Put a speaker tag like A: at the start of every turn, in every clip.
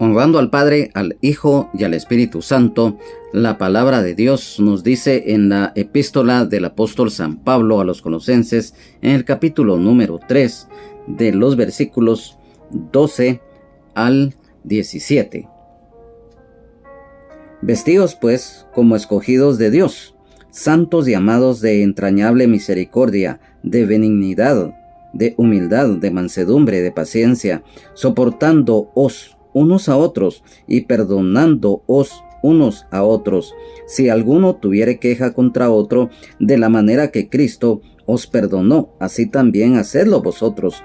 A: Honrando al Padre, al Hijo y al Espíritu Santo, la palabra de Dios nos dice en la epístola del apóstol San Pablo a los Colosenses, en el capítulo número 3, de los versículos 12 al 17. Vestíos pues como escogidos de Dios, santos y amados, de entrañable misericordia, de benignidad, de humildad, de mansedumbre, de paciencia, soportándoos unos a otros y perdonándoos unos a otros, si alguno tuviere queja contra otro, de la manera que Cristo os perdonó, así también hacedlo vosotros.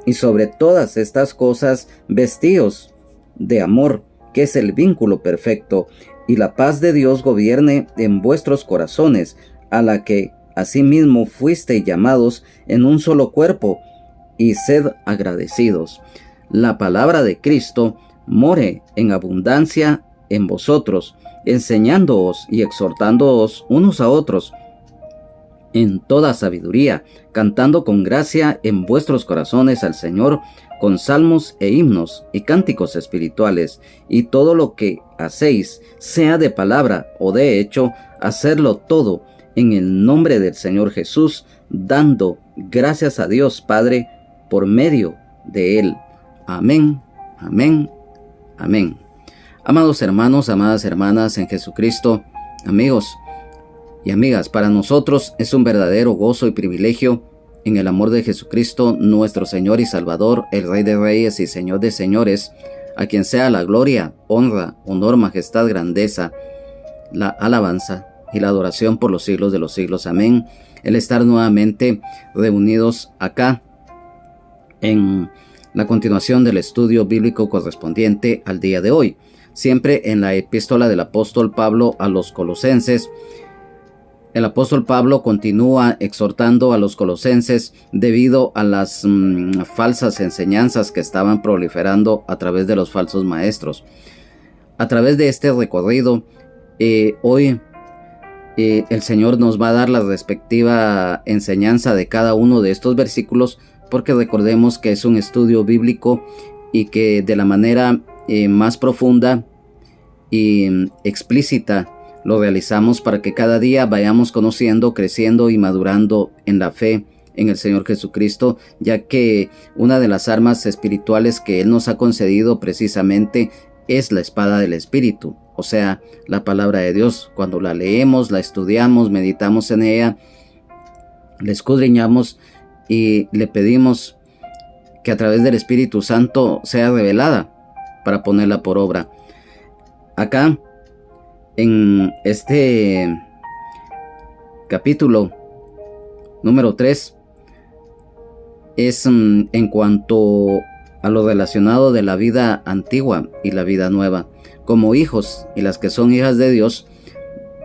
A: Y sobre todas estas cosas, vestíos de amor, que es el vínculo perfecto, y la paz de Dios gobierne en vuestros corazones, a la que asimismo fuisteis llamados en un solo cuerpo, y sed agradecidos. La palabra de Cristo more en abundancia en vosotros, enseñándoos y exhortándoos unos a otros en toda sabiduría, cantando con gracia en vuestros corazones al Señor, con salmos e himnos y cánticos espirituales, y todo lo que hacéis, sea de palabra o de hecho, hacedlo todo en el nombre del Señor Jesús, dando gracias a Dios Padre por medio de Él. Amén, amén, amén. Amados hermanos, amadas hermanas en Jesucristo, amigos y amigas, para nosotros es un verdadero gozo y privilegio en el amor de Jesucristo, nuestro Señor y Salvador, el Rey de Reyes y Señor de Señores, a quien sea la gloria, honra, honor, majestad, grandeza, la alabanza y la adoración por los siglos de los siglos. Amén. El estar nuevamente reunidos acá en la continuación del estudio bíblico correspondiente al día de hoy, siempre en la epístola del apóstol Pablo a los Colosenses. El apóstol Pablo continúa exhortando a los colosenses debido a las falsas enseñanzas que estaban proliferando a través de los falsos maestros. A través de este recorrido, hoy el Señor nos va a dar la respectiva enseñanza de cada uno de estos versículos, porque recordemos que es un estudio bíblico y que de la manera más profunda y explícita lo realizamos para que cada día vayamos conociendo, creciendo y madurando en la fe en el Señor Jesucristo, ya que una de las armas espirituales que Él nos ha concedido precisamente es la espada del Espíritu, o sea, la palabra de Dios. Cuando la leemos, la estudiamos, meditamos en ella, la escudriñamos y le pedimos que a través del Espíritu Santo sea revelada para ponerla por obra. Acá, en este capítulo número 3, es en cuanto a lo relacionado de la vida antigua y la vida nueva. Como hijos y las que son hijas de Dios,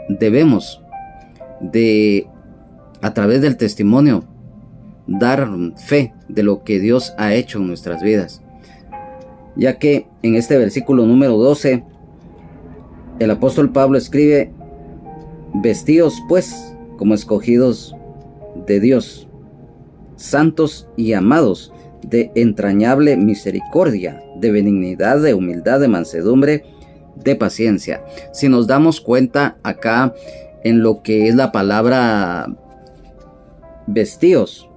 A: debemos de, a través del testimonio, dar fe de lo que Dios ha hecho en nuestras vidas. Ya que en este versículo número 12, el apóstol Pablo escribe: vestíos pues como escogidos de Dios, santos y amados, de entrañable misericordia, de benignidad, de humildad, de mansedumbre, de paciencia. Si nos damos cuenta acá en lo que es la palabra vestíos,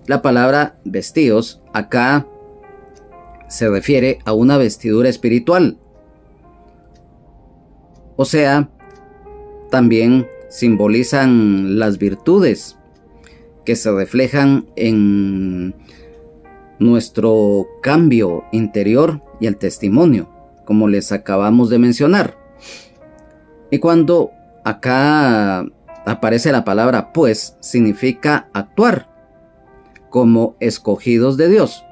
A: la palabra vestíos acá se refiere a una vestidura espiritual. O sea, también simbolizan las virtudes que se reflejan en nuestro cambio interior y el testimonio, como les acabamos de mencionar. Y cuando acá aparece la palabra pues, significa actuar como escogidos de Dios.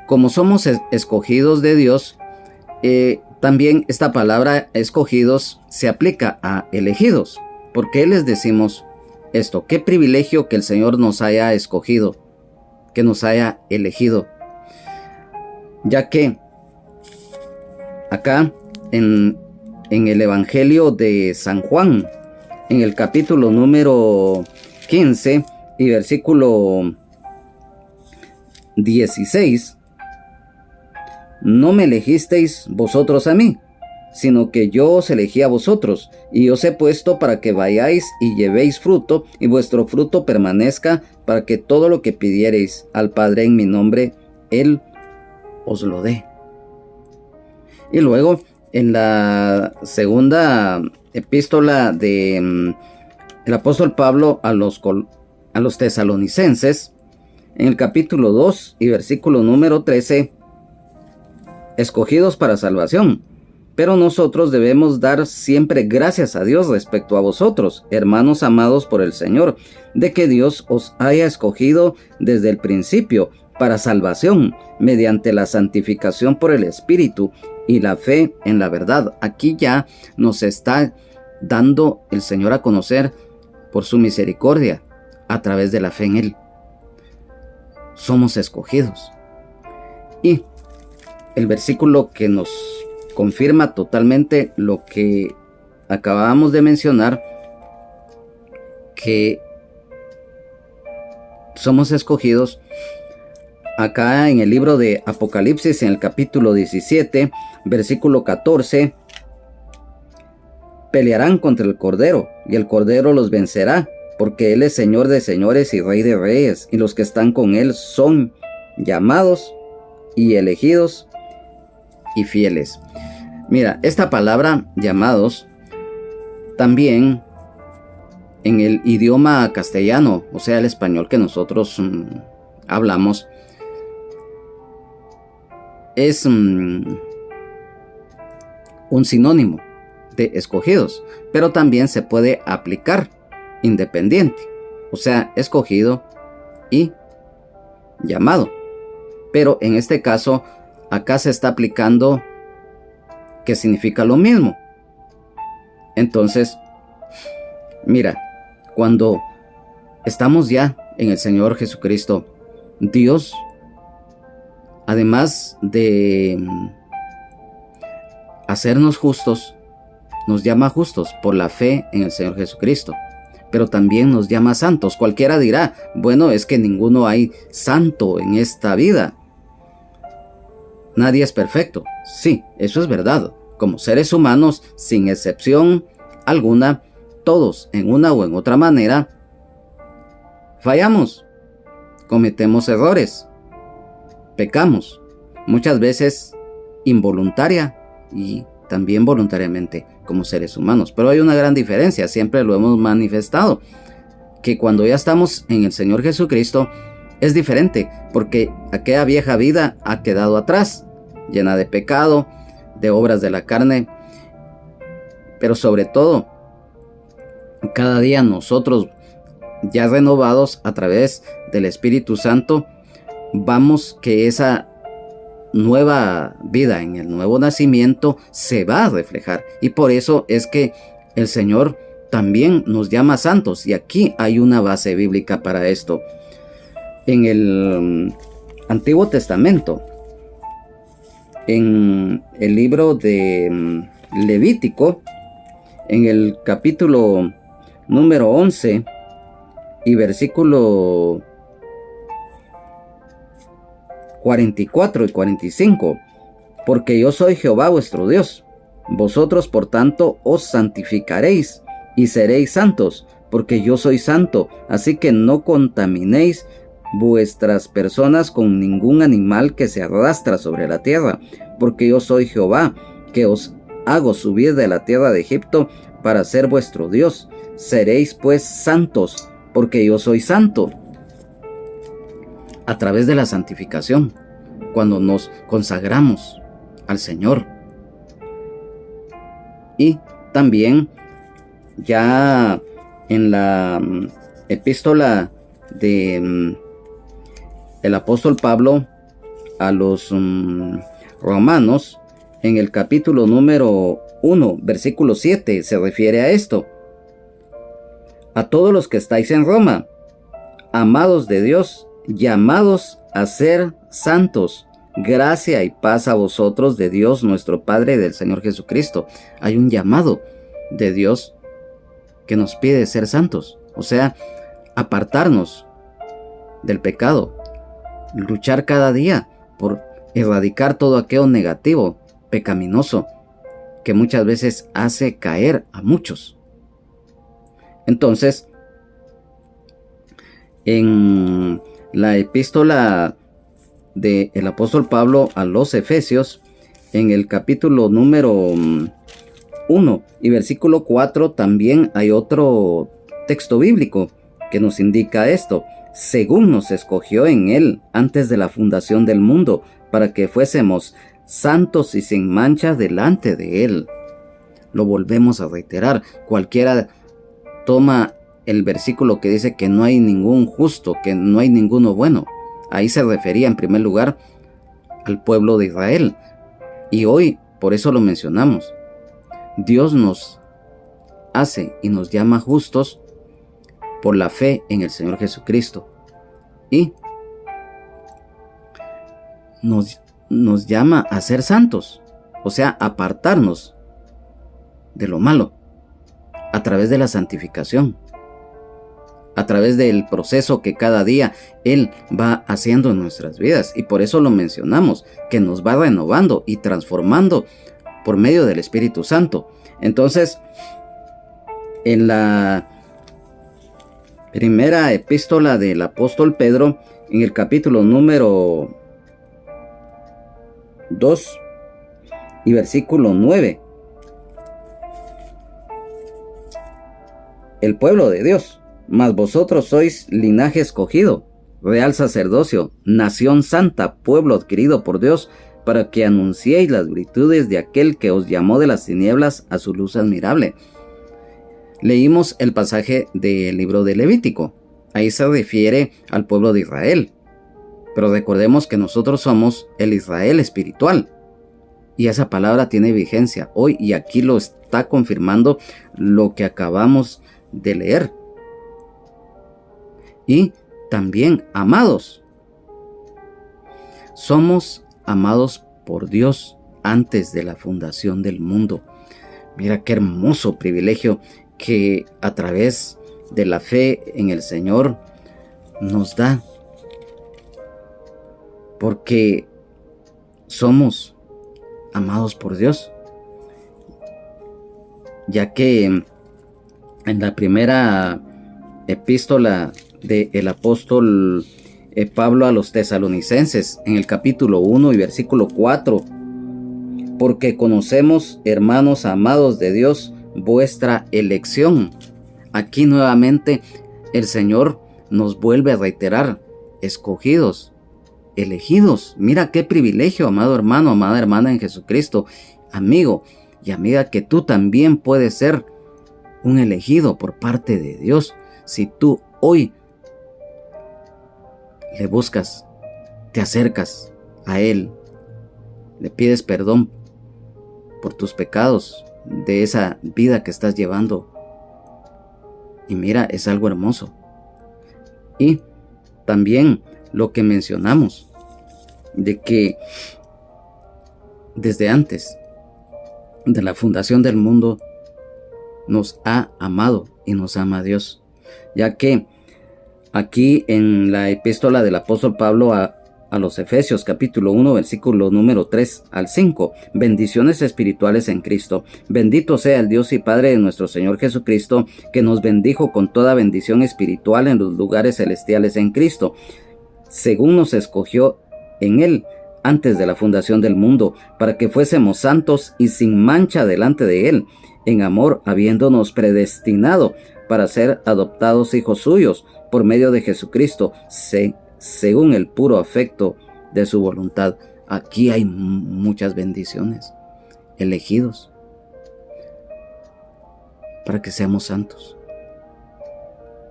A: Como somos escogidos de Dios, también esta palabra escogidos se aplica a elegidos. ¿Por qué les decimos esto? Qué privilegio que el Señor nos haya escogido, que nos haya elegido. Ya que acá en el Evangelio de San Juan, en el capítulo número 15 y versículo 16, no me elegisteis vosotros a mí, sino que yo os elegí a vosotros, y os he puesto para que vayáis y llevéis fruto, y vuestro fruto permanezca, para que todo lo que pidiereis al Padre en mi nombre, Él os lo dé. Y luego, en la segunda epístola de el apóstol Pablo a los tesalonicenses, en el capítulo 2 y versículo número 13, escogidos para salvación. Pero nosotros debemos dar siempre gracias a Dios respecto a vosotros, hermanos amados por el Señor, de que Dios os haya escogido desde el principio para salvación, mediante la santificación por el Espíritu y la fe en la verdad. Aquí ya nos está dando el Señor a conocer por su misericordia, a través de la fe en Él. Somos escogidos. Y el versículo que nos confirma totalmente lo que acabábamos de mencionar, que somos escogidos, acá en el libro de Apocalipsis, en el capítulo 17, versículo 14, pelearán contra el Cordero, y el Cordero los vencerá, porque Él es Señor de señores y Rey de reyes, y los que están con Él son llamados y elegidos y fieles. Mira, esta palabra llamados también en el idioma castellano, o sea, el español que nosotros hablamos, es un sinónimo de escogidos, pero también se puede aplicar independiente, o sea, escogido y llamado. Pero en este caso, acá se está aplicando que significa lo mismo. Entonces, mira, cuando estamos ya en el Señor Jesucristo, Dios, además de hacernos justos, nos llama justos por la fe en el Señor Jesucristo, pero también nos llama santos. Cualquiera dirá, bueno, es que ninguno hay santo en esta vida. Nadie es perfecto. Sí, eso es verdad. Como seres humanos, sin excepción alguna, todos en una o en otra manera fallamos, cometemos errores, pecamos, muchas veces involuntaria y también voluntariamente como seres humanos. Pero hay una gran diferencia, siempre lo hemos manifestado, que cuando ya estamos en el Señor Jesucristo es diferente, porque aquella vieja vida ha quedado atrás, llena de pecado, de obras de la carne, pero sobre todo, cada día nosotros, ya renovados a través del Espíritu Santo, vamos que esa nueva vida en el nuevo nacimiento se va a reflejar, y por eso es que el Señor también nos llama santos, y aquí hay una base bíblica para esto. En el Antiguo Testamento, en el libro de Levítico, en el capítulo número 11 y versículo 44 y 45, porque yo soy Jehová vuestro Dios, vosotros por tanto os santificaréis y seréis santos, porque yo soy santo, así que no contaminéis vuestras personas con ningún animal que se arrastra sobre la tierra, porque yo soy Jehová, que os hago subir de la tierra de Egipto para ser vuestro Dios. Seréis pues santos, porque yo soy santo. A través de la santificación, cuando nos consagramos al Señor. Y también ya en la epístola de el apóstol Pablo a los romanos, en el capítulo número 1, versículo 7, se refiere a esto. A todos los que estáis en Roma, amados de Dios, llamados a ser santos, gracia y paz a vosotros de Dios nuestro Padre y del Señor Jesucristo. Hay un llamado de Dios que nos pide ser santos, o sea, apartarnos del pecado, luchar cada día por erradicar todo aquello negativo, pecaminoso, que muchas veces hace caer a muchos. Entonces, en la epístola del apóstol Pablo a los Efesios, en el capítulo número 1 y versículo 4, también hay otro texto bíblico que nos indica esto: según nos escogió en él antes de la fundación del mundo, para que fuésemos santos y sin mancha delante de él. Lo volvemos a reiterar. Cualquiera toma el versículo que dice que no hay ningún justo, que no hay ninguno bueno. Ahí se refería en primer lugar al pueblo de Israel. Y hoy, por eso lo mencionamos, Dios nos hace y nos llama justos por la fe en el Señor Jesucristo. Y nos llama a ser santos, o sea, apartarnos de lo malo, a través de la santificación, a través del proceso que cada día Él va haciendo en nuestras vidas. Y por eso lo mencionamos, que nos va renovando y transformando por medio del Espíritu Santo. Entonces, en la primera epístola del apóstol Pedro, en el capítulo número 2 y versículo 9, el pueblo de Dios: mas vosotros sois linaje escogido, real sacerdocio, nación santa, pueblo adquirido por Dios, para que anunciéis las virtudes de aquel que os llamó de las tinieblas a su luz admirable. Leímos el pasaje del libro de Levítico. Ahí se refiere al pueblo de Israel. Pero recordemos que nosotros somos el Israel espiritual. Y esa palabra tiene vigencia hoy, y aquí lo está confirmando lo que acabamos de leer. Y también amados. Somos amados por Dios antes de la fundación del mundo. Mira qué hermoso privilegio que a través de la fe en el Señor nos da. Porque somos amados por Dios. Ya que en la primera epístola del apóstol Pablo a los tesalonicenses, en el capítulo 1 y versículo 4, porque conocemos, hermanos amados de Dios, vuestra elección. Aquí nuevamente el Señor nos vuelve a reiterar: escogidos, elegidos. Mira qué privilegio, amado hermano, amada hermana en Jesucristo, amigo y amiga, que tú también puedes ser un elegido por parte de Dios. Si tú hoy le buscas, te acercas a Él, le pides perdón por tus pecados, de esa vida que estás llevando, y mira, es algo hermoso. Y también lo que mencionamos, de que desde antes de la fundación del mundo nos ha amado y nos ama Dios, ya que aquí en la epístola del apóstol Pablo a los Efesios, capítulo 1, versículo número 3 al 5, bendiciones espirituales en Cristo. Bendito sea el Dios y Padre de nuestro Señor Jesucristo, que nos bendijo con toda bendición espiritual en los lugares celestiales en Cristo, según nos escogió en Él antes de la fundación del mundo, para que fuésemos santos y sin mancha delante de Él, en amor, habiéndonos predestinado para ser adoptados hijos suyos por medio de Jesucristo, según el puro afecto de su voluntad. Aquí hay muchas bendiciones. Elegidos para que seamos santos,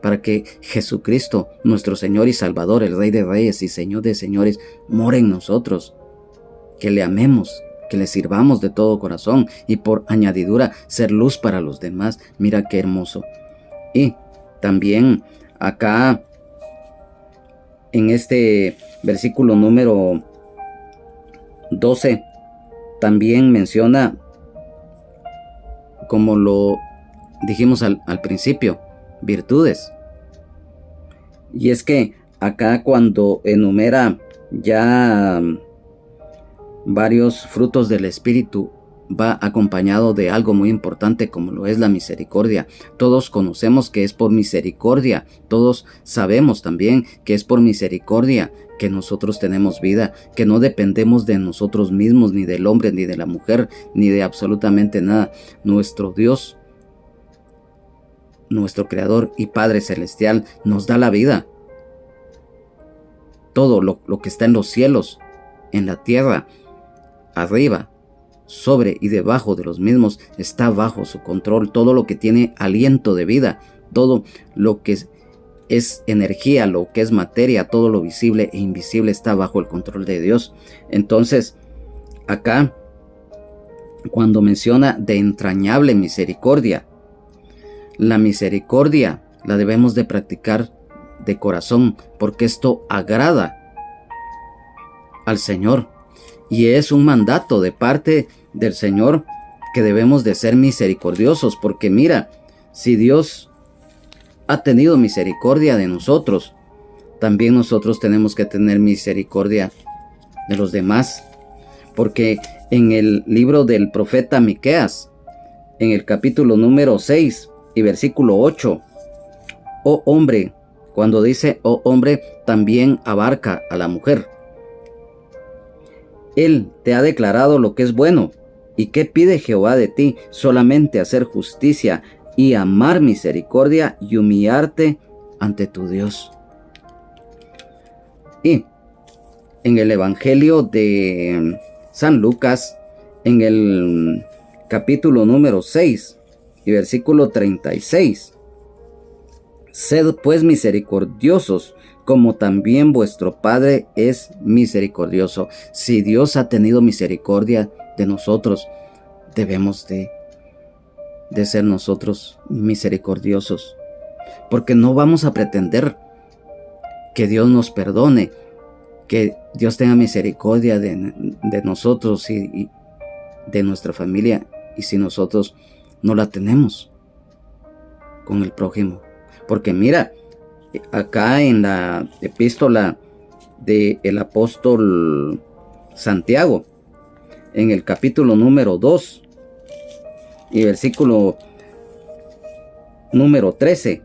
A: para que Jesucristo, nuestro Señor y Salvador, el Rey de Reyes y Señor de Señores, more en nosotros, que le amemos, que le sirvamos de todo corazón y por añadidura ser luz para los demás. Mira qué hermoso. Y también acá en este versículo número 12 también menciona, como lo dijimos al principio, virtudes. Y es que acá cuando enumera ya varios frutos del Espíritu va acompañado de algo muy importante como lo es la misericordia. Todos conocemos que es por misericordia, todos sabemos también que es por misericordia que nosotros tenemos vida, que no dependemos de nosotros mismos, ni del hombre, ni de la mujer, ni de absolutamente nada. Nuestro Dios, nuestro Creador y Padre Celestial nos da la vida. Todo lo que está en los cielos, en la tierra, arriba, sobre y debajo de los mismos, está bajo su control. Todo lo que tiene aliento de vida, todo lo que es energía, lo que es materia, todo lo visible e invisible está bajo el control de Dios. Entonces, acá, cuando menciona de entrañable misericordia, la misericordia la debemos de practicar de corazón, porque esto agrada al Señor. Y es un mandato de parte del Señor que debemos de ser misericordiosos, porque mira, si Dios ha tenido misericordia de nosotros, también nosotros tenemos que tener misericordia de los demás. Porque en el libro del profeta Miqueas, en el capítulo número 6 y versículo 8, oh hombre, cuando dice oh hombre, también abarca a la mujer. Él te ha declarado lo que es bueno. ¿Y qué pide Jehová de ti? Solamente hacer justicia y amar misericordia y humillarte ante tu Dios. Y en el Evangelio de San Lucas, en el capítulo número 6 y versículo 36, sed pues misericordiosos, como también vuestro Padre es misericordioso. Si Dios ha tenido misericordia de nosotros, debemos de ser nosotros misericordiosos, porque no vamos a pretender que Dios nos perdone, que Dios tenga misericordia de nosotros y de nuestra familia, y si nosotros no la tenemos con el prójimo. Porque mira, acá en la epístola del apóstol Santiago, en el capítulo número 2 y versículo número 13,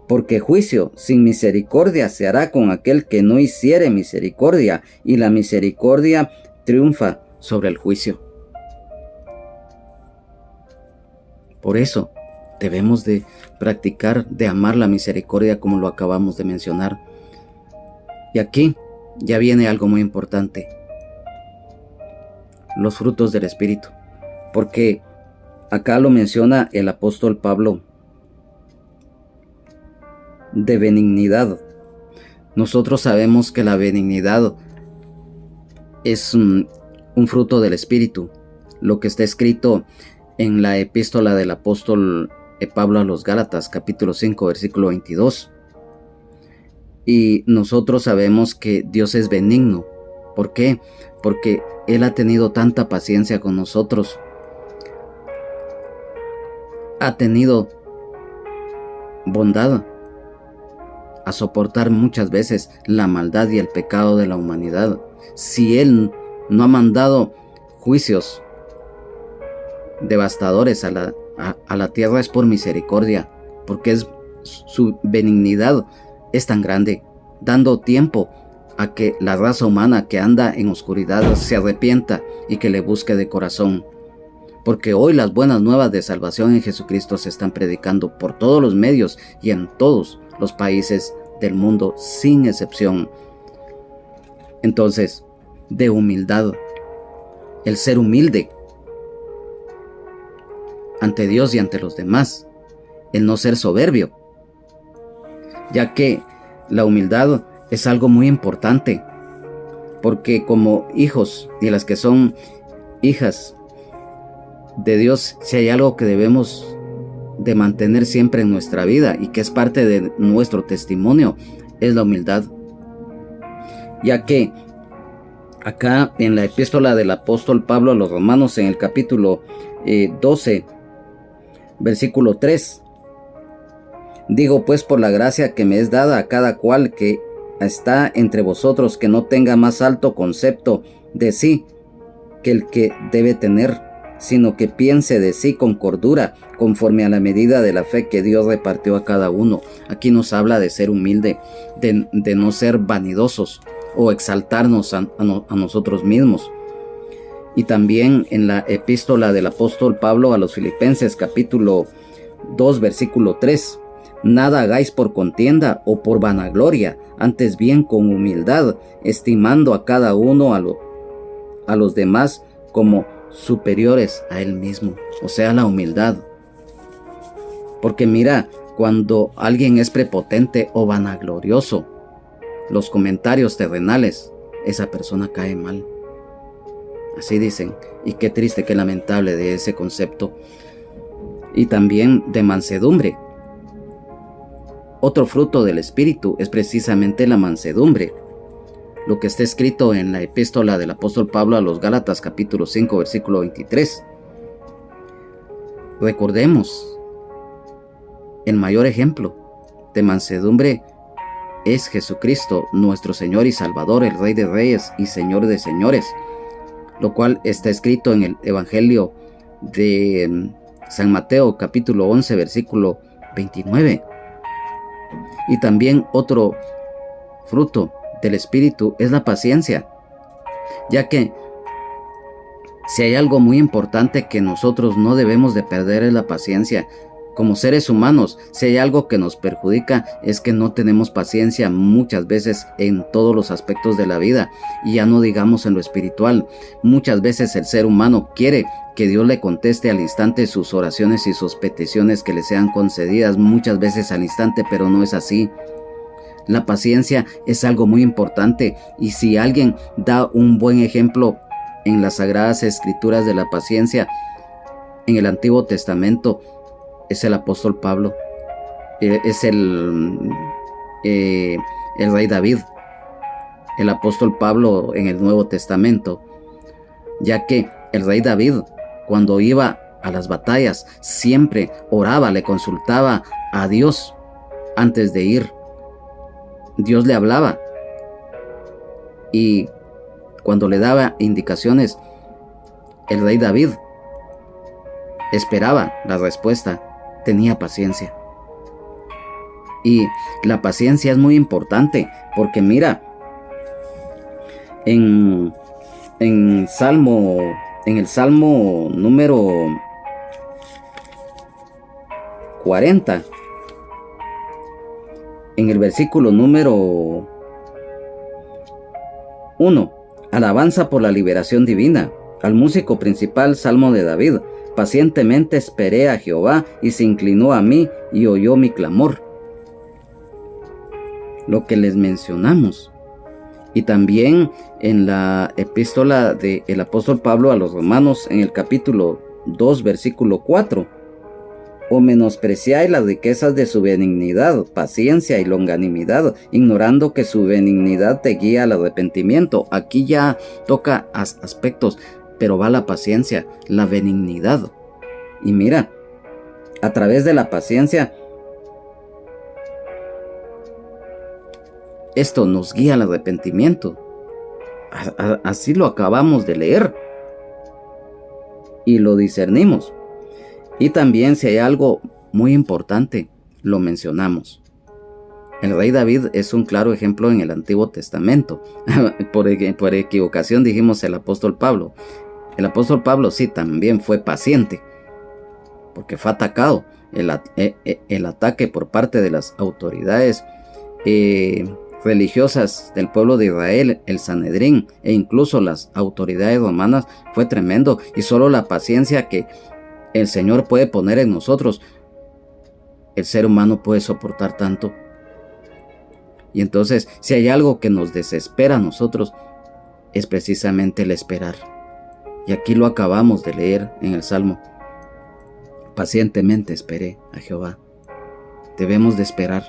A: porque juicio sin misericordia se hará con aquel que no hiciere misericordia, y la misericordia triunfa sobre el juicio. Por eso debemos de practicar, de amar la misericordia, como lo acabamos de mencionar. Y aquí ya viene algo muy importante: los frutos del Espíritu, porque acá lo menciona el apóstol Pablo, de benignidad. Nosotros sabemos que la benignidad es un fruto del Espíritu, lo que está escrito en la epístola del apóstol Pablo a los Gálatas, capítulo 5, versículo 22. Y nosotros sabemos que Dios es benigno. ¿Por qué? Porque Él ha tenido tanta paciencia con nosotros. Ha tenido bondad a soportar muchas veces la maldad y el pecado de la humanidad. Si Él no ha mandado juicios devastadores a la tierra, es por misericordia, porque su benignidad es tan grande, dando tiempo a que la raza humana que anda en oscuridad se arrepienta y que le busque de corazón. Porque hoy las buenas nuevas de salvación en Jesucristo se están predicando por todos los medios y en todos los países del mundo, sin excepción. Entonces, de humildad, el ser humilde ante Dios y ante los demás, el no ser soberbio, ya que la humildad es algo muy importante, porque como hijos y las que son hijas de Dios, si hay algo que debemos de mantener siempre en nuestra vida y que es parte de nuestro testimonio, es la humildad. Ya que acá en la epístola del apóstol Pablo a los Romanos, en el capítulo 12, versículo 3, digo pues por la gracia que me es dada a cada cual que está entre vosotros que no tenga más alto concepto de sí que el que debe tener, sino que piense de sí con cordura, conforme a la medida de la fe que Dios repartió a cada uno. Aquí nos habla de ser humilde, de no ser vanidosos o exaltarnos a nosotros mismos. Y también en la epístola del apóstol Pablo a los Filipenses, capítulo 2, versículo 3. Nada hagáis por contienda o por vanagloria, antes bien con humildad, estimando a cada uno a los demás como superiores a él mismo. O sea, la humildad. Porque mira, cuando alguien es prepotente o vanaglorioso, los comentarios terrenales, esa persona cae mal. Así dicen, y qué triste, qué lamentable de ese concepto. Y también de mansedumbre. Otro fruto del Espíritu es precisamente la mansedumbre. Lo que está escrito en la epístola del apóstol Pablo a los Gálatas, capítulo 5, versículo 23. Recordemos, el mayor ejemplo de mansedumbre es Jesucristo, nuestro Señor y Salvador, el Rey de Reyes y Señor de Señores, lo cual está escrito en el Evangelio de San Mateo, capítulo 11, versículo 29. Y también otro fruto del Espíritu es la paciencia, ya que si hay algo muy importante que nosotros no debemos de perder es la paciencia. Como seres humanos, si hay algo que nos perjudica es que no tenemos paciencia muchas veces en todos los aspectos de la vida, y ya no digamos en lo espiritual. Muchas veces el ser humano quiere que Dios le conteste al instante sus oraciones y sus peticiones que le sean concedidas, muchas veces al instante, pero no es así. La paciencia es algo muy importante, y si alguien da un buen ejemplo en las Sagradas Escrituras de la paciencia en el Antiguo Testamento, es el apóstol Pablo, es el rey David, el apóstol Pablo en el Nuevo Testamento, ya que el rey David, cuando iba a las batallas, siempre oraba, le consultaba a Dios antes de ir. Dios le hablaba, y cuando le daba indicaciones, el rey David esperaba la respuesta, tenía paciencia. Y la paciencia es muy importante, porque mira, en el Salmo número 40, en el versículo número 1, alabanza por la liberación divina, al músico principal, Salmo de David. Pacientemente esperé a Jehová, y se inclinó a mí y oyó mi clamor. Lo que les mencionamos. Y también en la epístola del apóstol Pablo a los Romanos, en el capítulo 2, versículo 4. O menospreciáis las riquezas de su benignidad, paciencia y longanimidad, ignorando que su benignidad te guía al arrepentimiento. Aquí ya toca aspectos, pero va la paciencia, la benignidad. Y mira, a través de la paciencia, esto nos guía al arrepentimiento. Así lo acabamos de leer y lo discernimos. Y también, si hay algo muy importante, lo mencionamos. El rey David es un claro ejemplo en el Antiguo Testamento. Por equivocación dijimos el apóstol Pablo. El apóstol Pablo sí también fue paciente, porque fue atacado. El ataque por parte de las autoridades religiosas del pueblo de Israel, el Sanedrín, e incluso las autoridades romanas, fue tremendo. Y solo la paciencia que el Señor puede poner en nosotros, el ser humano puede soportar tanto. Y entonces, si hay algo que nos desespera a nosotros, es precisamente el esperar. Y aquí lo acabamos de leer en el Salmo. Pacientemente esperé a Jehová. Debemos de esperar.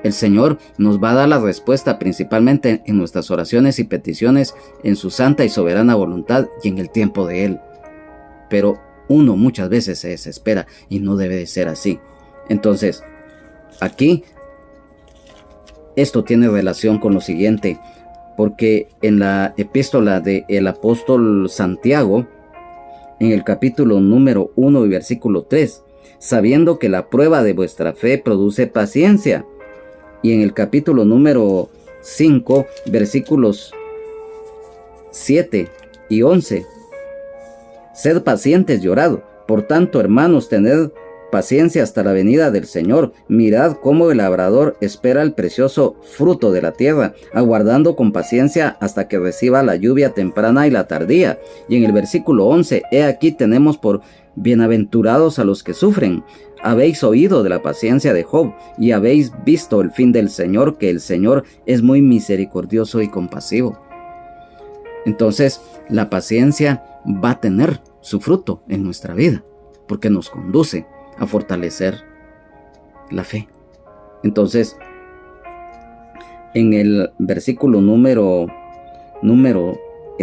A: El Señor nos va a dar la respuesta principalmente en nuestras oraciones y peticiones, en su santa y soberana voluntad y en el tiempo de Él. Pero uno muchas veces se desespera, y no debe de ser así. Entonces, aquí Esto tiene relación con lo siguiente, porque en la epístola del apóstol Santiago, en el capítulo número 1 y versículo 3, sabiendo que la prueba de vuestra fe produce paciencia. Y en el capítulo número 5, versículos 7 y 11, sed pacientes y orad. Por tanto, hermanos, tened paciencia hasta la venida del Señor. Mirad cómo el labrador espera el precioso fruto de la tierra, aguardando con paciencia hasta que reciba la lluvia temprana y la tardía. Y en el versículo 11, he aquí tenemos por bienaventurados a los que sufren. Habéis oído de la paciencia de Job y habéis visto el fin del Señor, que el Señor es muy misericordioso y compasivo. Entonces, la paciencia va a tener su fruto en nuestra vida, porque nos conduce a fortalecer la fe. Entonces, en el versículo número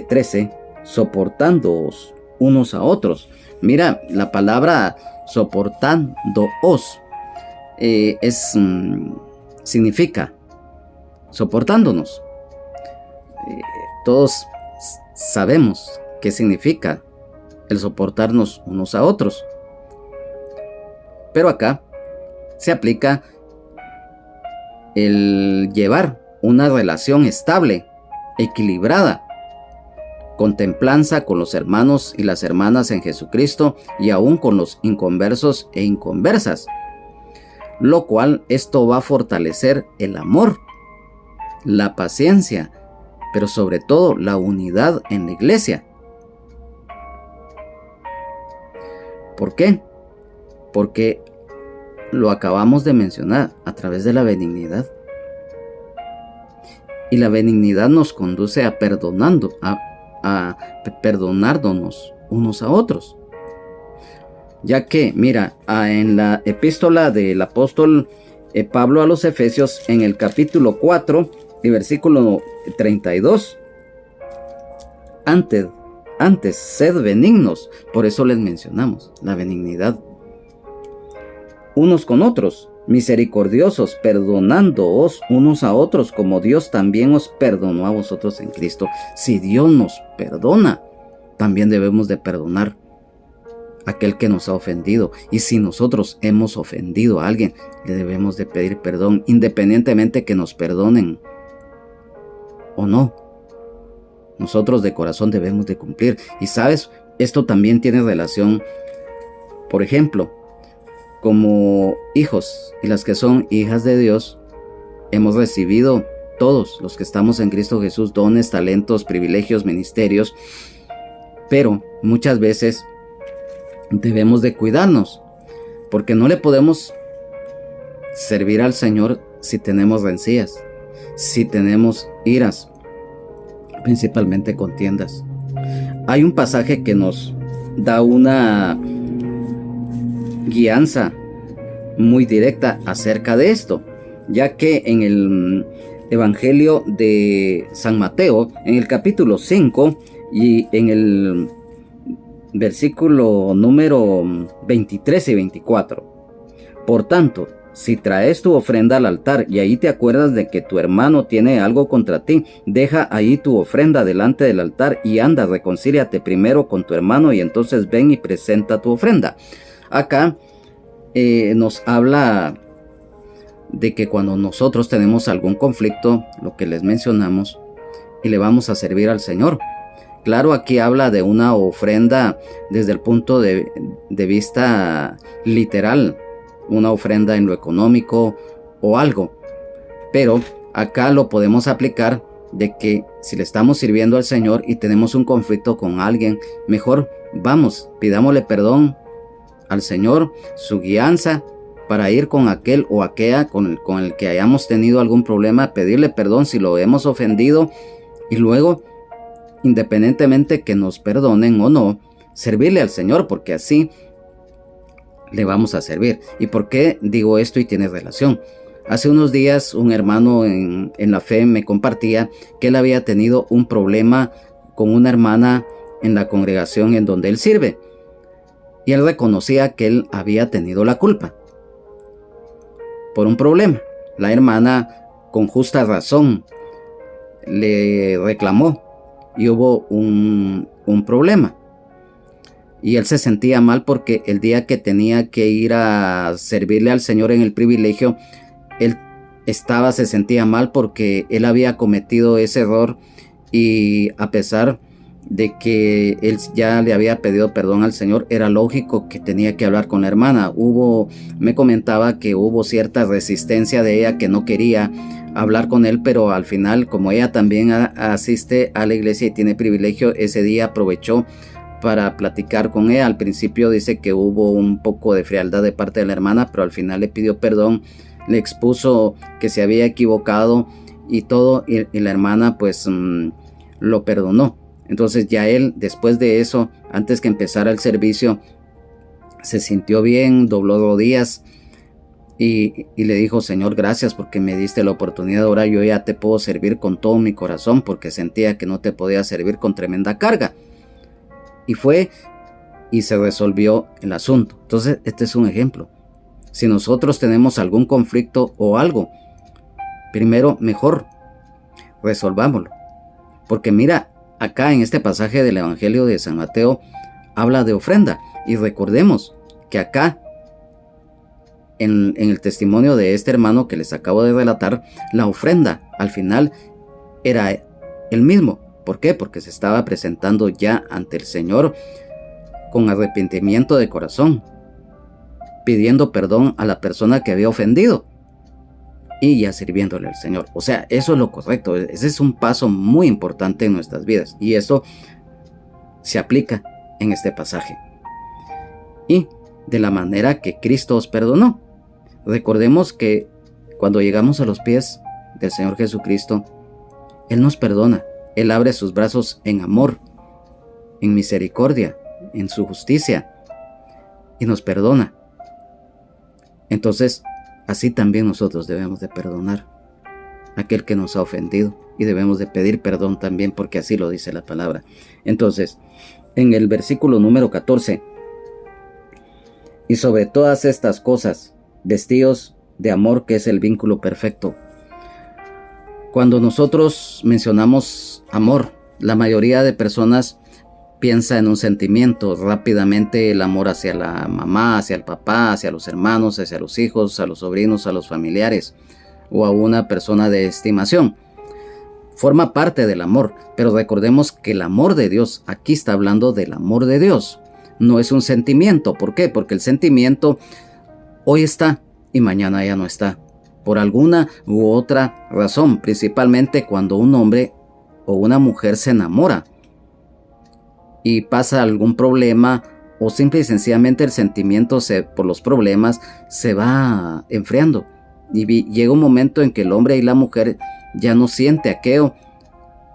A: 13, soportándoos unos a otros. Mira, la palabra soportándoos significa soportándonos. Todos sabemos qué significa el soportarnos unos a otros. Pero acá se aplica el llevar una relación estable, equilibrada, con templanza con los hermanos y las hermanas en Jesucristo y aún con los inconversos e inconversas, lo cual esto va a fortalecer el amor, la paciencia, pero sobre todo la unidad en la iglesia. ¿Por qué? Porque lo acabamos de mencionar a través de la benignidad. Y la benignidad nos conduce a perdonarnos unos a otros. Ya que, mira, en la epístola del apóstol Pablo a los Efesios, en el capítulo 4 y versículo 32, antes, sed benignos. Por eso les mencionamos la benignidad. Unos con otros, misericordiosos, perdonándoos unos a otros, como Dios también os perdonó a vosotros en Cristo. Si Dios nos perdona, también debemos de perdonar a aquel que nos ha ofendido. Y si nosotros hemos ofendido a alguien, le debemos de pedir perdón, independientemente que nos perdonen o no. Nosotros de corazón debemos de cumplir. Y sabes, esto también tiene relación, por ejemplo, como hijos y las que son hijas de Dios, hemos recibido todos los que estamos en Cristo Jesús dones, talentos, privilegios, ministerios, pero muchas veces debemos de cuidarnos, porque no le podemos servir al Señor si tenemos rencillas, si tenemos iras, principalmente contiendas. Hay un pasaje que nos da una guianza muy directa acerca de esto, ya que en el Evangelio de San Mateo, en el capítulo 5 y en el versículo número 23 y 24, por tanto, si traes tu ofrenda al altar y ahí te acuerdas de que tu hermano tiene algo contra ti, deja ahí tu ofrenda delante del altar y anda, reconcíliate primero con tu hermano y entonces ven y presenta tu ofrenda. Acá nos habla de que cuando nosotros tenemos algún conflicto, lo que les mencionamos, y le vamos a servir al Señor. Claro, aquí habla de una ofrenda desde el punto de vista literal, una ofrenda en lo económico o algo. Pero acá lo podemos aplicar de que si le estamos sirviendo al Señor y tenemos un conflicto con alguien, mejor vamos, pidámosle perdón al Señor, su guianza para ir con aquel o aquella con el que hayamos tenido algún problema, pedirle perdón si lo hemos ofendido y luego, independientemente que nos perdonen o no, servirle al Señor, porque así le vamos a servir. ¿Y por qué digo esto y tiene relación? Hace unos días un hermano en la fe me compartía que él había tenido un problema con una hermana en la congregación en donde él sirve. Y él reconocía que él había tenido la culpa por un problema. La hermana con justa razón le reclamó y hubo un problema. Y él se sentía mal porque el día que tenía que ir a servirle al Señor en el privilegio, él se sentía mal porque él había cometido ese error, y a pesar de que él ya le había pedido perdón al Señor, era lógico que tenía que hablar con la hermana. Me comentaba que hubo cierta resistencia de ella, que no quería hablar con él, pero al final, como ella también asiste a la iglesia y tiene privilegio, ese día aprovechó para platicar con ella. Al principio dice que hubo un poco de frialdad de parte de la hermana, pero al final le pidió perdón, le expuso que se había equivocado y todo, y la hermana pues lo perdonó. Entonces ya él, después de eso, antes que empezara el servicio, se sintió bien, dobló rodillas y le dijo: Señor, gracias porque me diste la oportunidad. Ahora yo ya te puedo servir con todo mi corazón, porque sentía que no te podía servir con tremenda carga. Y fue y se resolvió el asunto. Entonces este es un ejemplo. Si nosotros tenemos algún conflicto o algo, primero mejor resolvámoslo. Porque mira, acá en este pasaje del Evangelio de San Mateo habla de ofrenda. Y recordemos que acá, en el testimonio de este hermano que les acabo de relatar, la ofrenda al final era el mismo. ¿Por qué? Porque se estaba presentando ya ante el Señor con arrepentimiento de corazón, pidiendo perdón a la persona que había ofendido y ya sirviéndole al Señor. O sea, eso es lo correcto. Ese es un paso muy importante en nuestras vidas, y eso se aplica en este pasaje. Y de la manera que Cristo os perdonó. Recordemos que cuando llegamos a los pies del Señor Jesucristo, Él nos perdona. Él abre sus brazos en amor, en misericordia, en su justicia, y nos perdona. Entonces, así también nosotros debemos de perdonar a aquel que nos ha ofendido, y debemos de pedir perdón también, porque así lo dice la palabra. Entonces, en el versículo número 14, y sobre todas estas cosas, vestíos de amor, que es el vínculo perfecto. Cuando nosotros mencionamos amor, la mayoría de personas piensa en un sentimiento. Rápidamente el amor hacia la mamá, hacia el papá, hacia los hermanos, hacia los hijos, a los sobrinos, a los familiares o a una persona de estimación. Forma parte del amor, pero recordemos que el amor de Dios, aquí está hablando del amor de Dios, no es un sentimiento. ¿Por qué? Porque el sentimiento hoy está y mañana ya no está, por alguna u otra razón, principalmente cuando un hombre o una mujer se enamora y pasa algún problema, o simple y sencillamente el sentimiento por los problemas se va enfriando, y llega un momento en que el hombre y la mujer ya no siente aquello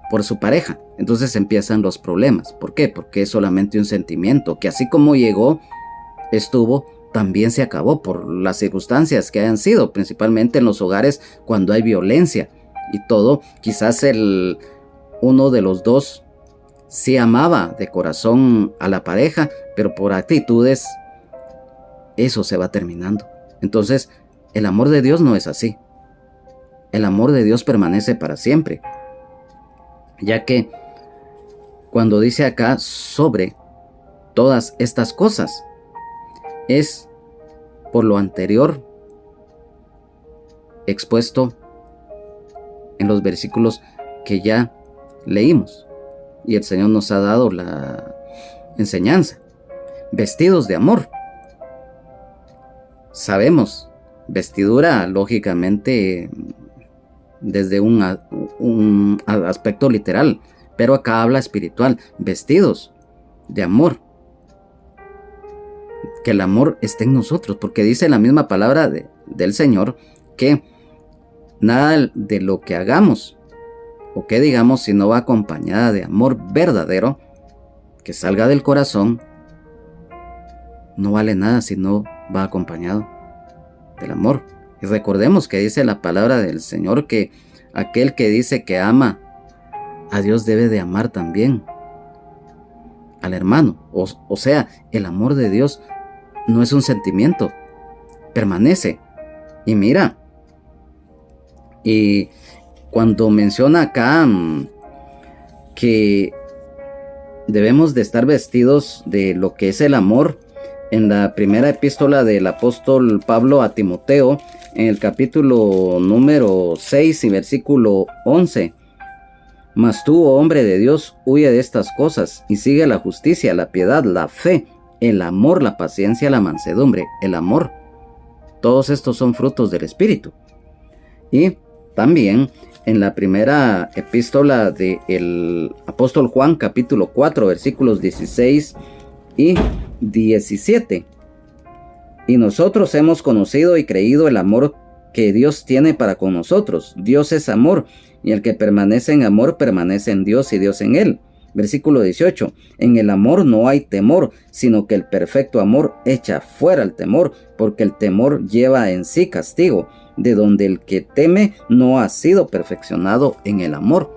A: por su pareja. Entonces empiezan los problemas. ¿Por qué? Porque es solamente un sentimiento que, así como llegó, estuvo, también se acabó por las circunstancias que hayan sido, principalmente en los hogares cuando hay violencia y todo. Quizás uno de los dos sí amaba de corazón a la pareja, pero por actitudes eso se va terminando. Entonces, el amor de Dios no es así. El amor de Dios permanece para siempre, ya que cuando dice acá sobre todas estas cosas, es por lo anterior expuesto en los versículos que ya leímos, y el Señor nos ha dado la enseñanza. Vestidos de amor. Sabemos, vestidura lógicamente desde un aspecto literal, pero acá habla espiritual. Vestidos de amor. Que el amor esté en nosotros, porque dice la misma palabra del Señor que nada de lo que hagamos o que digamos, si no va acompañada de amor verdadero que salga del corazón, no vale nada si no va acompañado del amor. Y recordemos que dice la palabra del Señor que aquel que dice que ama a Dios debe de amar también al hermano. O sea, el amor de Dios no es un sentimiento, permanece. Y mira, Y cuando menciona acá que debemos de estar vestidos de lo que es el amor, en la primera epístola del apóstol Pablo a Timoteo, en el capítulo número 6 y versículo 11, mas tú, oh hombre de Dios, huye de estas cosas y sigue la justicia, la piedad, la fe, el amor, la paciencia, la mansedumbre, el amor. Todos estos son frutos del Espíritu. Y también en la primera epístola del apóstol Juan, capítulo 4, versículos 16 y 17. Y nosotros hemos conocido y creído el amor que Dios tiene para con nosotros. Dios es amor, y el que permanece en amor permanece en Dios y Dios en él. Versículo 18. En el amor no hay temor, sino que el perfecto amor echa fuera el temor, porque el temor lleva en sí castigo, de donde el que teme no ha sido perfeccionado en el amor.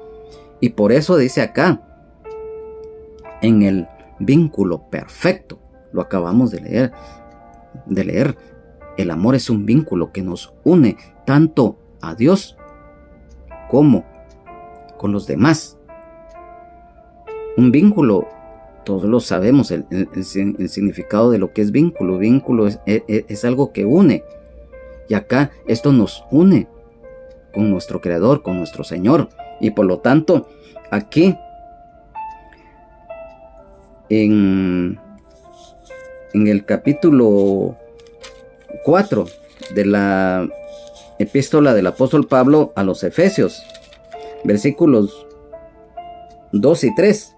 A: Y por eso dice acá, en el vínculo perfecto, lo acabamos de leer, el amor es un vínculo que nos une tanto a Dios como con los demás. Un vínculo, todos lo sabemos, el significado de lo que es vínculo. Vínculo es algo que une. Y acá esto nos une con nuestro Creador, con nuestro Señor. Y por lo tanto, aquí en el capítulo 4 de la epístola del apóstol Pablo a los Efesios, versículos 2 y 3.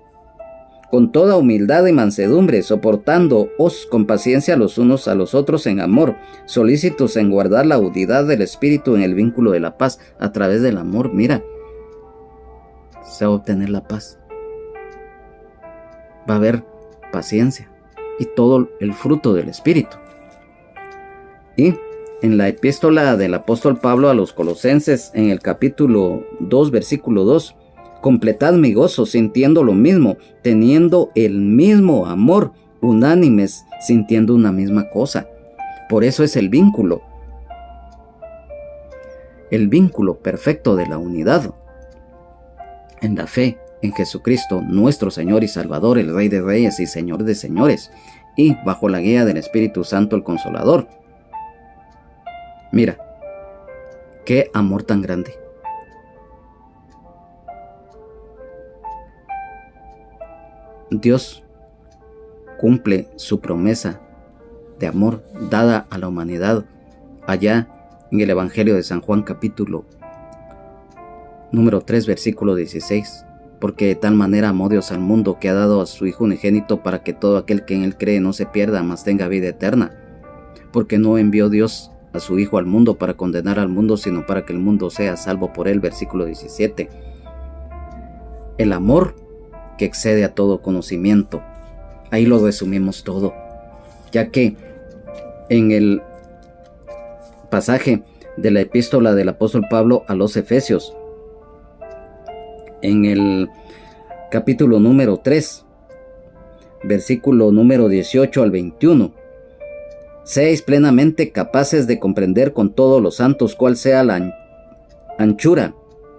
A: Con toda humildad y mansedumbre, soportándoos con paciencia los unos a los otros en amor, solícitos en guardar la unidad del Espíritu en el vínculo de la paz. A través del amor, mira, se va a obtener la paz. Va a haber paciencia y todo el fruto del Espíritu. Y en la epístola del apóstol Pablo a los Colosenses, en el capítulo 2, versículo 2, completad mi gozo sintiendo lo mismo, teniendo el mismo amor, unánimes, sintiendo una misma cosa. Por eso es el vínculo perfecto de la unidad en la fe en Jesucristo, nuestro Señor y Salvador, el Rey de Reyes y Señor de Señores, y bajo la guía del Espíritu Santo, el Consolador. Mira, qué amor tan grande. Dios cumple su promesa de amor dada a la humanidad allá en el Evangelio de San Juan, capítulo número 3, versículo 16. Porque de tal manera amó Dios al mundo, que ha dado a su Hijo unigénito, para que todo aquel que en él cree no se pierda, mas tenga vida eterna. Porque no envió Dios a su Hijo al mundo para condenar al mundo, sino para que el mundo sea salvo por él. Versículo 17. El amor que excede a todo conocimiento. Ahí lo resumimos todo, ya que en el pasaje de la epístola del apóstol Pablo a los Efesios, en el capítulo número 3, versículo número 18 al 21, seáis plenamente capaces de comprender con todos los santos cuál sea la anchura,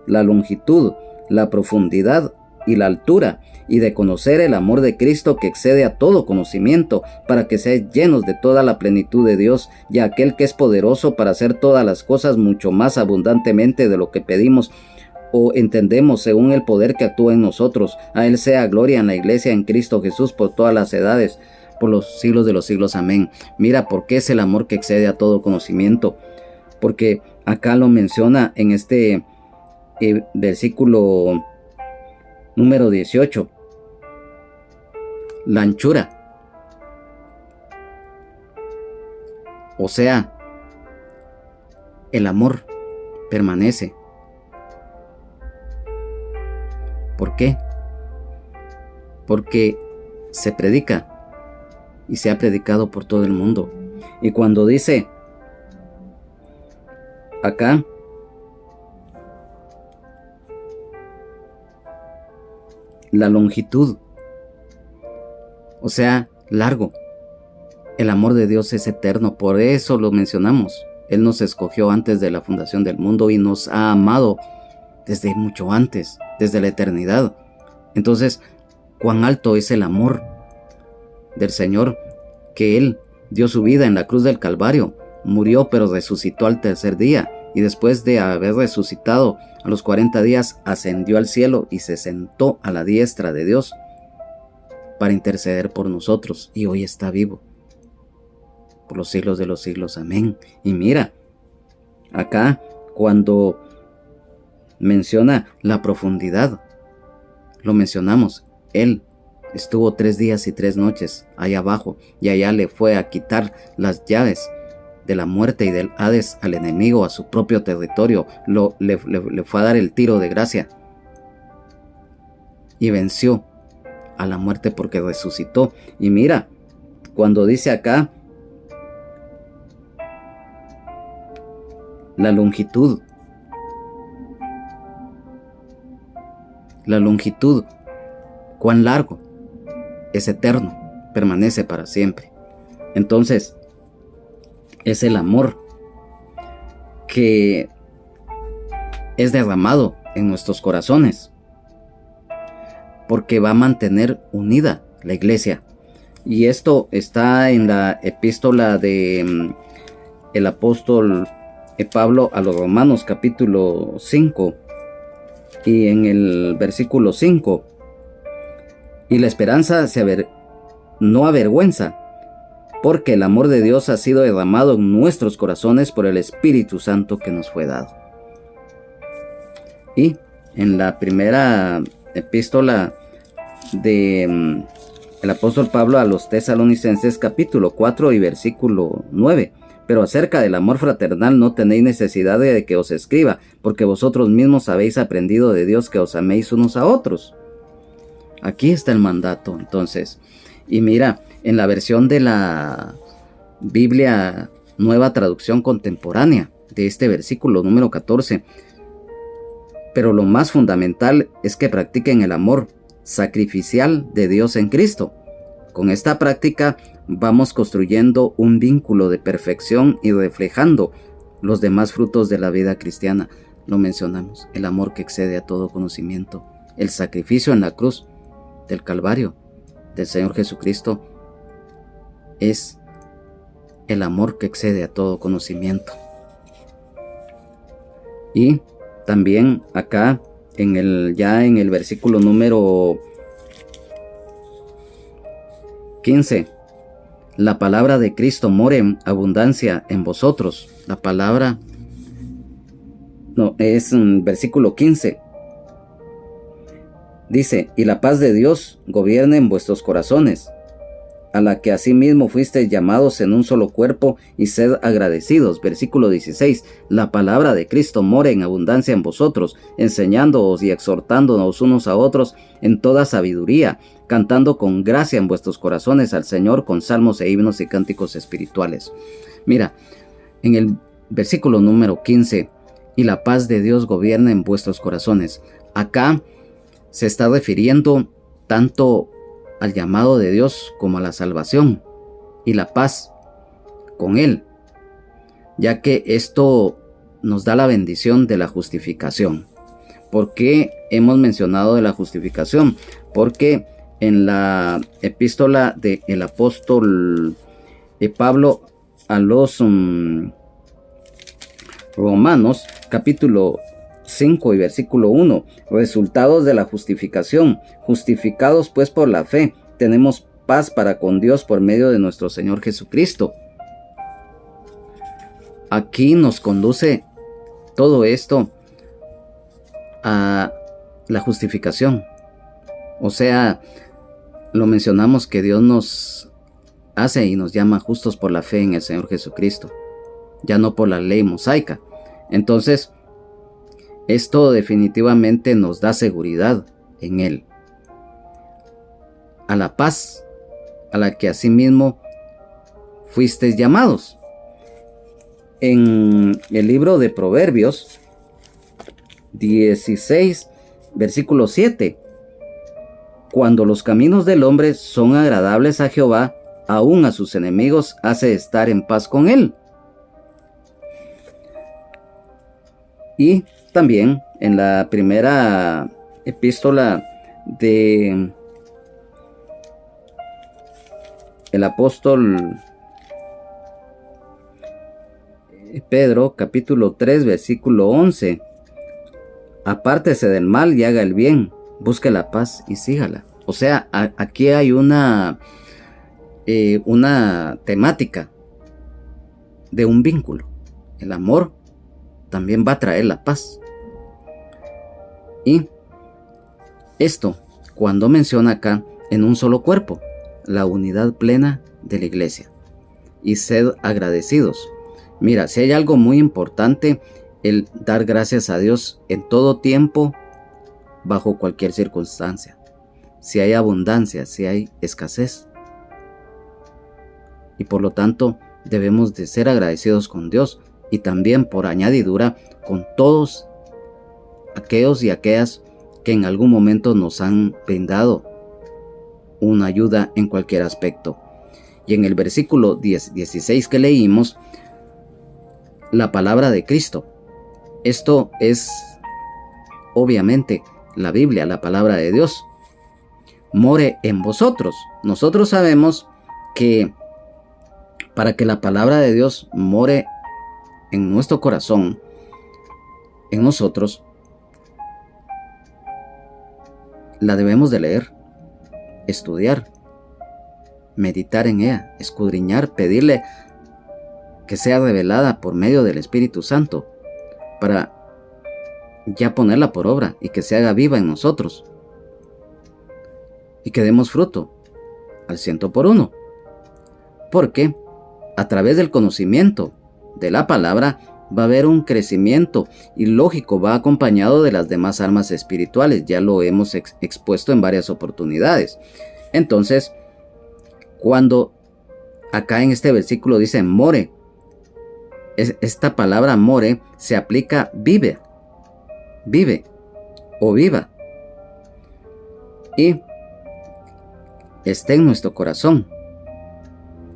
A: la longitud, la profundidad y la altura, y de conocer el amor de Cristo que excede a todo conocimiento, para que seáis llenos de toda la plenitud de Dios, y aquel que es poderoso para hacer todas las cosas mucho más abundantemente de lo que pedimos o entendemos, según el poder que actúa en nosotros. A él sea gloria en la iglesia en Cristo Jesús por todas las edades, por los siglos de los siglos. Amén. Mira, ¿por qué es el amor que excede a todo conocimiento? Porque acá lo menciona en este versículo número 18. La anchura. O sea, el amor permanece. ¿Por qué? Porque se predica y se ha predicado por todo el mundo. Y cuando dice acá, la longitud, o sea, largo. El amor de Dios es eterno, por eso lo mencionamos. Él nos escogió antes de la fundación del mundo y nos ha amado desde mucho antes, desde la eternidad. Entonces, cuán alto es el amor del Señor, que Él dio su vida en la cruz del Calvario, murió pero resucitó al tercer día, y después de haber resucitado a los 40 días ascendió al cielo y se sentó a la diestra de Dios para interceder por nosotros, y hoy está vivo por los siglos de los siglos. Amén. Y mira, acá cuando menciona la profundidad, lo mencionamos, Él estuvo 3 días y 3 noches allá abajo, y allá le fue a quitar las llaves de la muerte y del Hades al enemigo, a su propio territorio. Le fue a dar el tiro de gracia y venció a la muerte porque resucitó. Y mira, cuando dice acá la longitud, cuán largo, es eterno, permanece para siempre. Entonces, es el amor que es derramado en nuestros corazones, porque va a mantener unida la iglesia. Y esto está en la epístola de el apóstol Pablo a los Romanos, capítulo 5, y en el versículo 5: y la esperanza no avergüenza, porque el amor de Dios ha sido derramado en nuestros corazones por el Espíritu Santo que nos fue dado. Y en la primera epístola de el apóstol Pablo a los Tesalonicenses, capítulo 4 y versículo 9: pero acerca del amor fraternal no tenéis necesidad de que os escriba, porque vosotros mismos habéis aprendido de Dios que os améis unos a otros. Aquí está el mandato, entonces. Y mira, en la versión de la Biblia Nueva Traducción Contemporánea, de este versículo número 14: pero lo más fundamental es que practiquen el amor sacrificial de Dios en Cristo. Con esta práctica vamos construyendo un vínculo de perfección y reflejando los demás frutos de la vida cristiana. Lo mencionamos, el amor que excede a todo conocimiento, el sacrificio en la cruz del Calvario del Señor Jesucristo es el amor que excede a todo conocimiento. Y también acá en el versículo número 15: la palabra de Cristo more en abundancia en vosotros. La palabra es versículo 15. Dice: y la paz de Dios gobierne en vuestros corazones, a la que asimismo fuisteis llamados en un solo cuerpo, y sed agradecidos. Versículo 16: la palabra de Cristo more en abundancia en vosotros, enseñándoos y exhortándonos unos a otros en toda sabiduría, cantando con gracia en vuestros corazones al Señor con salmos e himnos y cánticos espirituales. Mira, en el versículo número 15: y la paz de Dios gobierna en vuestros corazones. Acá se está refiriendo tanto al llamado de Dios como a la salvación y la paz con Él, ya que esto nos da la bendición de la justificación. ¿Por qué hemos mencionado de la justificación? Porque en la epístola del apóstol Pablo a los Romanos, capítulo 5 y versículo 1: resultados de la justificación. Justificados pues por la fe, tenemos paz para con Dios por medio de nuestro Señor Jesucristo. Aquí nos conduce todo esto a la justificación. O sea, lo mencionamos que Dios nos hace y nos llama justos por la fe en el Señor Jesucristo, ya no por la ley mosaica. Entonces, esto definitivamente nos da seguridad en Él. A la paz a la que asimismo fuisteis llamados. En el libro de Proverbios 16, versículo 7: cuando los caminos del hombre son agradables a Jehová, aún a sus enemigos hace estar en paz con él. Y también en la primera epístola de el apóstol Pedro, capítulo 3, versículo 11. Apártese del mal y haga el bien, busque la paz y sígala. O sea, aquí hay una temática de un vínculo. El amor también va a traer la paz. Y esto, cuando menciona acá, en un solo cuerpo, la unidad plena de la iglesia. Y sed agradecidos. Mira, si hay algo muy importante, el dar gracias a Dios en todo tiempo, bajo cualquier circunstancia. Si hay abundancia, si hay escasez. Y por lo tanto, debemos de ser agradecidos con Dios y también por añadidura con todos aquellos y aquellas que en algún momento nos han brindado una ayuda en cualquier aspecto. Y en el versículo 16 que leímos, la palabra de Cristo. Esto es obviamente la Biblia, la palabra de Dios. More en vosotros. Nosotros sabemos que para que la palabra de Dios more en nuestro corazón, en nosotros, la debemos de leer, estudiar, meditar en ella, escudriñar, pedirle que sea revelada por medio del Espíritu Santo para ya ponerla por obra y que se haga viva en nosotros y que demos fruto al 100%. Porque a través del conocimiento de la palabra va a haber un crecimiento y lógico, va acompañado de las demás armas espirituales. Ya lo hemos expuesto en varias oportunidades. Entonces, cuando acá en este versículo dice more, esta palabra more se aplica vive o viva, y esté en nuestro corazón,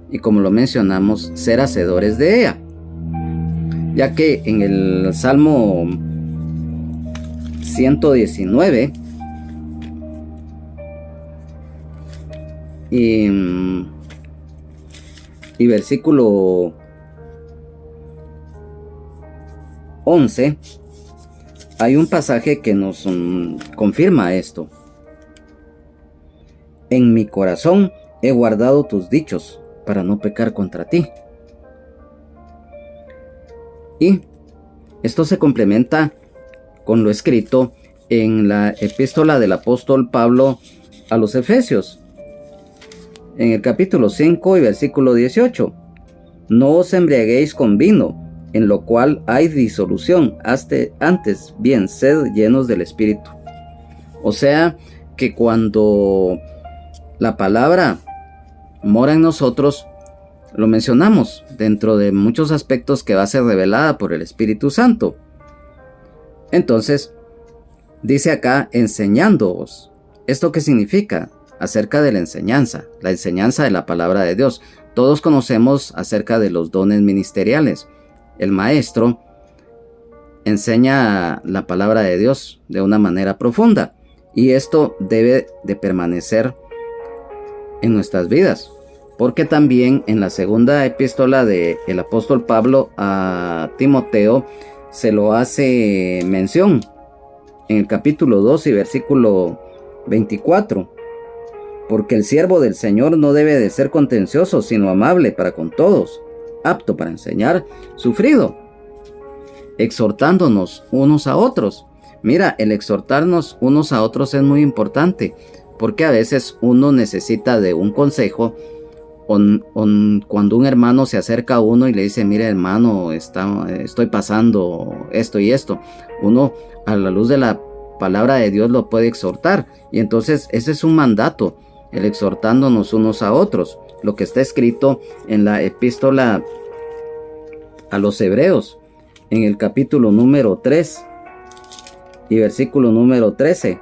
A: y como lo mencionamos, ser hacedores de ella, ya que en el Salmo 119 y versículo 11 hay un pasaje que nos confirma esto. En mi corazón he guardado tus dichos para no pecar contra ti. Y esto se complementa con lo escrito en la epístola del apóstol Pablo a los Efesios, en el capítulo 5 y versículo 18. No os embriaguéis con vino, en lo cual hay disolución, antes bien sed llenos del Espíritu. O sea que cuando la palabra mora en nosotros, lo mencionamos dentro de muchos aspectos que va a ser revelada por el Espíritu Santo. Entonces, dice acá, enseñándoos. ¿Esto qué significa? Acerca de la enseñanza de la palabra de Dios. Todos conocemos acerca de los dones ministeriales. El maestro enseña la palabra de Dios de una manera profunda, y esto debe de permanecer en nuestras vidas, porque también en la segunda epístola del apóstol Pablo a Timoteo se lo hace mención en el capítulo 2 y versículo 24. Porque el siervo del Señor no debe de ser contencioso, sino amable para con todos, apto para enseñar, sufrido, exhortándonos unos a otros. Mira, el exhortarnos unos a otros es muy importante, porque a veces uno necesita de un consejo, cuando un hermano se acerca a uno y le dice, mire hermano, estoy pasando esto y esto. Uno, a la luz de la palabra de Dios, lo puede exhortar, y entonces ese es un mandato, el exhortándonos unos a otros, lo que está escrito en la epístola a los Hebreos, en el capítulo número 3 y versículo número 13.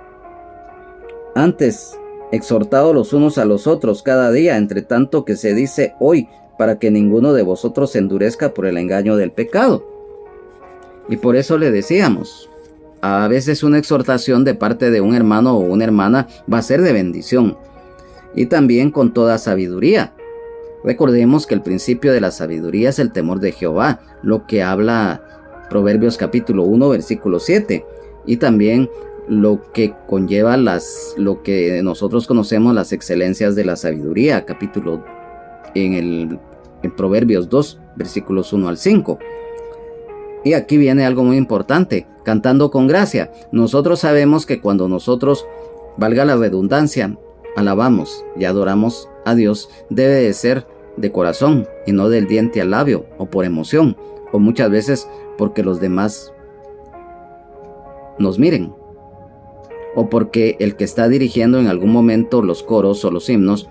A: Antes, exhortados los unos a los otros cada día, entre tanto que se dice hoy, para que ninguno de vosotros se endurezca por el engaño del pecado. Y por eso le decíamos, a veces una exhortación de parte de un hermano o una hermana va a ser de bendición. Y también con toda sabiduría. Recordemos que el principio de la sabiduría es el temor de Jehová, lo que habla Proverbios capítulo 1, versículo 7. Y también lo que conlleva lo que nosotros conocemos las excelencias de la sabiduría, capítulo en Proverbios 2, versículos 1 al 5. Y aquí viene algo muy importante, cantando con gracia. Nosotros sabemos que cuando nosotros, valga la redundancia, alabamos y adoramos a Dios, debe de ser de corazón y no del diente al labio o por emoción, o muchas veces porque los demás nos miren, o porque el que está dirigiendo en algún momento los coros o los himnos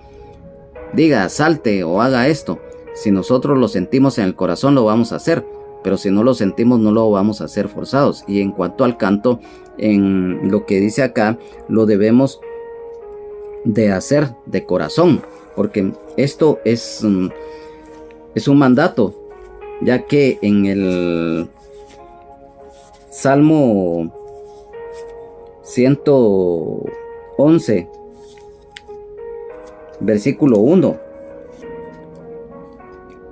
A: diga salte o haga esto. Si nosotros lo sentimos en el corazón lo vamos a hacer, pero si no lo sentimos no lo vamos a hacer forzados. Y en cuanto al canto, en lo que dice acá, lo debemos de hacer de corazón, porque esto es un mandato, ya que en el Salmo 111, versículo 1,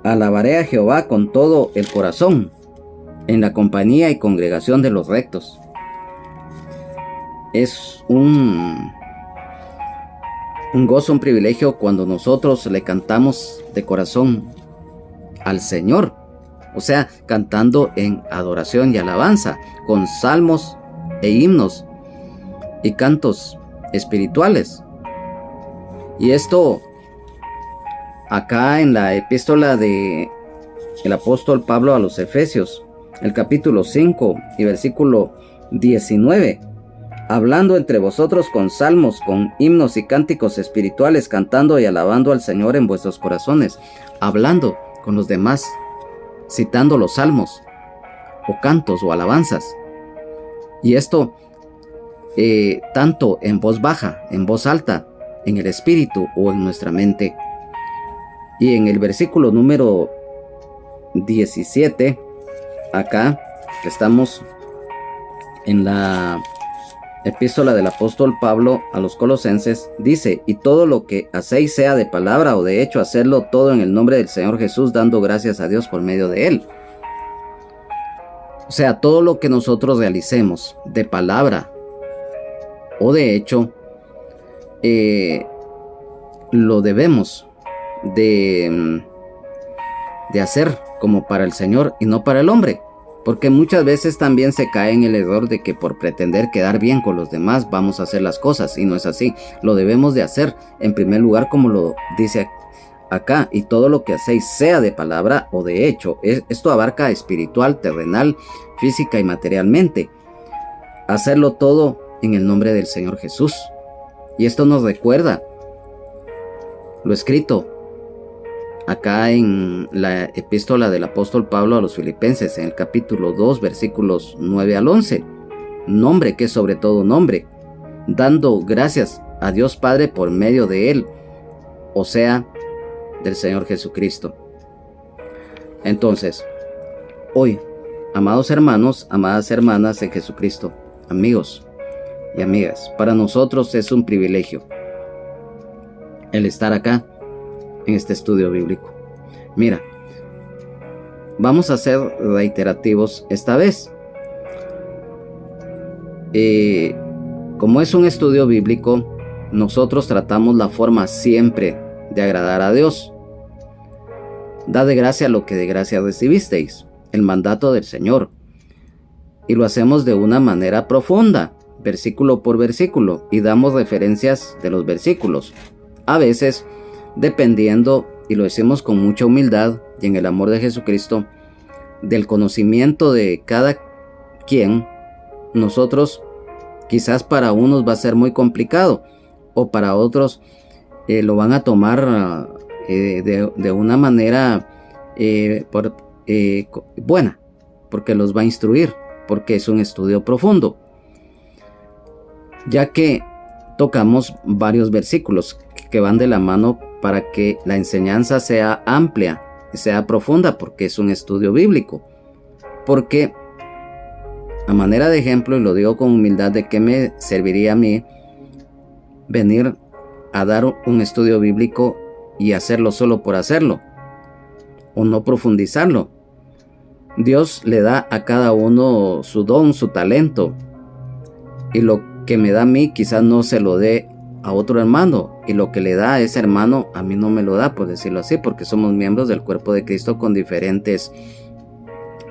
A: alabaré a Jehová con todo el corazón, en la compañía y congregación de los rectos. Es un gozo, un privilegio cuando nosotros le cantamos de corazón al Señor. O sea, cantando en adoración y alabanza, con salmos e himnos y cantos espirituales. Y esto acá en la epístola de el apóstol Pablo a los Efesios, el capítulo 5 y versículo 19, hablando entre vosotros con salmos, con himnos y cánticos espirituales, cantando y alabando al Señor en vuestros corazones, hablando con los demás, citando los salmos o cantos o alabanzas. Y esto tanto en voz baja, en voz alta, en el espíritu o en nuestra mente. Y en el versículo número 17, acá estamos en la epístola del apóstol Pablo a los Colosenses, dice: y todo lo que hacéis, sea de palabra o de hecho, hacerlo todo en el nombre del Señor Jesús, dando gracias a Dios por medio de Él. O sea, todo lo que nosotros realicemos de palabra o de hecho, lo debemos de hacer como para el Señor y no para el hombre. Porque muchas veces también se cae en el error de que por pretender quedar bien con los demás vamos a hacer las cosas, y no es así. Lo debemos de hacer en primer lugar como lo dice acá: y todo lo que hacéis, sea de palabra o de hecho. Esto abarca espiritual, terrenal, física y materialmente. Hacerlo todo en el nombre del Señor Jesús. Y esto nos recuerda lo escrito acá en la epístola del apóstol Pablo a los Filipenses, en el capítulo 2, versículos 9 al 11. Nombre que es sobre todo nombre, dando gracias a Dios Padre por medio de Él, o sea, del Señor Jesucristo. Entonces, hoy, amados hermanos, amadas hermanas en Jesucristo, amigos y amigas, para nosotros es un privilegio el estar acá en este estudio bíblico. Mira, vamos a ser reiterativos esta vez. Como es un estudio bíblico, nosotros tratamos la forma siempre de agradar a Dios. Da de gracia lo que de gracia recibisteis, el mandato del Señor. Y lo hacemos de una manera profunda, versículo por versículo, y damos referencias de los versículos. A veces, dependiendo, y lo decimos con mucha humildad y en el amor de Jesucristo, del conocimiento de cada quien, nosotros, quizás para unos va a ser muy complicado, o para otros lo van a tomar de una manera buena, porque los va a instruir, porque es un estudio profundo, ya que tocamos varios versículos que van de la mano para que la enseñanza sea amplia, sea profunda, porque es un estudio bíblico. Porque A manera de ejemplo, y lo digo con humildad, ¿de qué me serviría a mí venir a dar un estudio bíblico y hacerlo solo por hacerlo? O no profundizarlo. Dios le da a cada uno su don, su talento. Y lo que me da a mí quizás no se lo dé a otro hermano. Y lo que le da a ese hermano a mí no me lo da, por decirlo así, porque somos miembros del cuerpo de Cristo con diferentes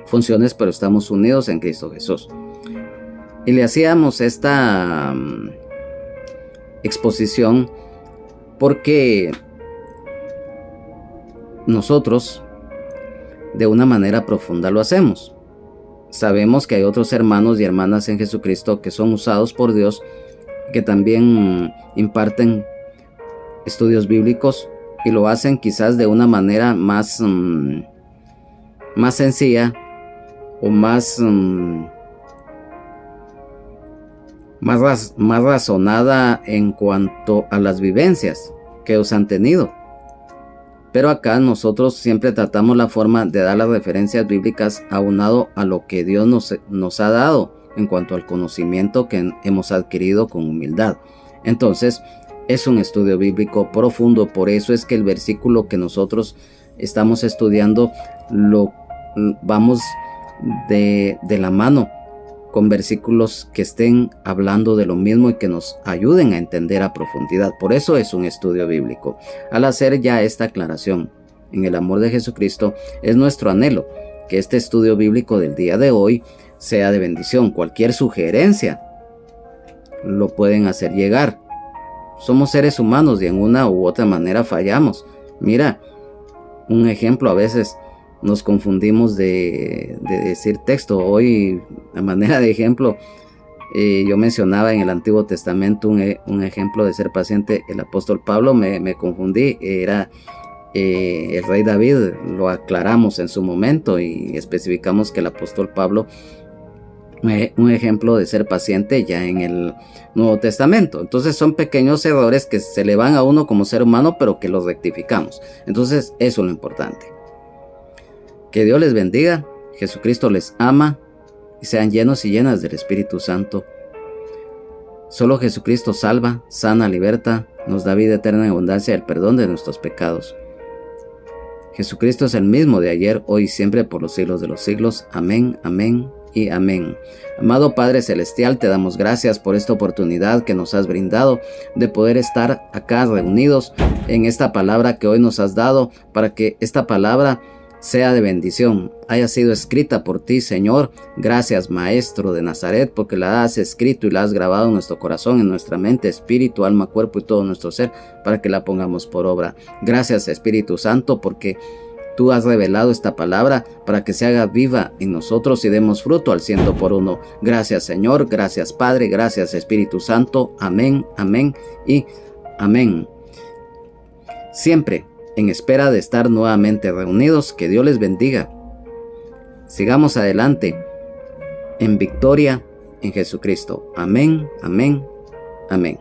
A: funciones, pero estamos unidos en Cristo Jesús. Y le hacíamos esta exposición porque nosotros de una manera profunda lo hacemos. Sabemos que hay otros hermanos y hermanas en Jesucristo que son usados por Dios, que también imparten estudios bíblicos y lo hacen quizás de una manera más sencilla o más razonada en cuanto a las vivencias que ellos han tenido. Pero acá nosotros siempre tratamos la forma de dar las referencias bíblicas aunado a lo que Dios nos ha dado en cuanto al conocimiento que hemos adquirido con humildad. Entonces, es un estudio bíblico profundo. Por eso es que el versículo que nosotros estamos estudiando lo vamos de la mano con versículos que estén hablando de lo mismo y que nos ayuden a entender a profundidad. Por eso es un estudio bíblico. Al hacer ya esta aclaración en el amor de Jesucristo, es nuestro anhelo que este estudio bíblico del día de hoy sea de bendición. Cualquier sugerencia lo pueden hacer llegar. Somos seres humanos y en una u otra manera fallamos. Mira, un ejemplo, a veces nos confundimos de decir texto. Hoy, a manera de ejemplo, yo mencionaba en el Antiguo Testamento un ejemplo de ser paciente. El apóstol Pablo, me confundí, era el rey David. Lo aclaramos en su momento y especificamos que el apóstol Pablo, un ejemplo de ser paciente ya en el Nuevo Testamento. Entonces son pequeños errores que se le van a uno como ser humano, pero que los rectificamos. Entonces eso es lo importante. Que Dios les bendiga, Jesucristo les ama y sean llenos y llenas del Espíritu Santo. Solo Jesucristo salva, sana, liberta, nos da vida eterna en abundancia y el perdón de nuestros pecados. Jesucristo es el mismo de ayer, hoy y siempre, por los siglos de los siglos. Amén, amén y amén. Amado Padre Celestial, te damos gracias por esta oportunidad que nos has brindado de poder estar acá reunidos en esta palabra que hoy nos has dado, para que esta palabra sea de bendición, haya sido escrita por ti, Señor. Gracias, Maestro de Nazaret, porque la has escrito y la has grabado en nuestro corazón, en nuestra mente, espíritu, alma, cuerpo y todo nuestro ser, para que la pongamos por obra. Gracias, Espíritu Santo, porque tú has revelado esta palabra para que se haga viva en nosotros y demos fruto al 100%. Gracias, Señor. Gracias, Padre. Gracias, Espíritu Santo. Amén, amén y amén. Siempre en espera de estar nuevamente reunidos. Que Dios les bendiga. Sigamos adelante en victoria en Jesucristo. Amén, amén, amén.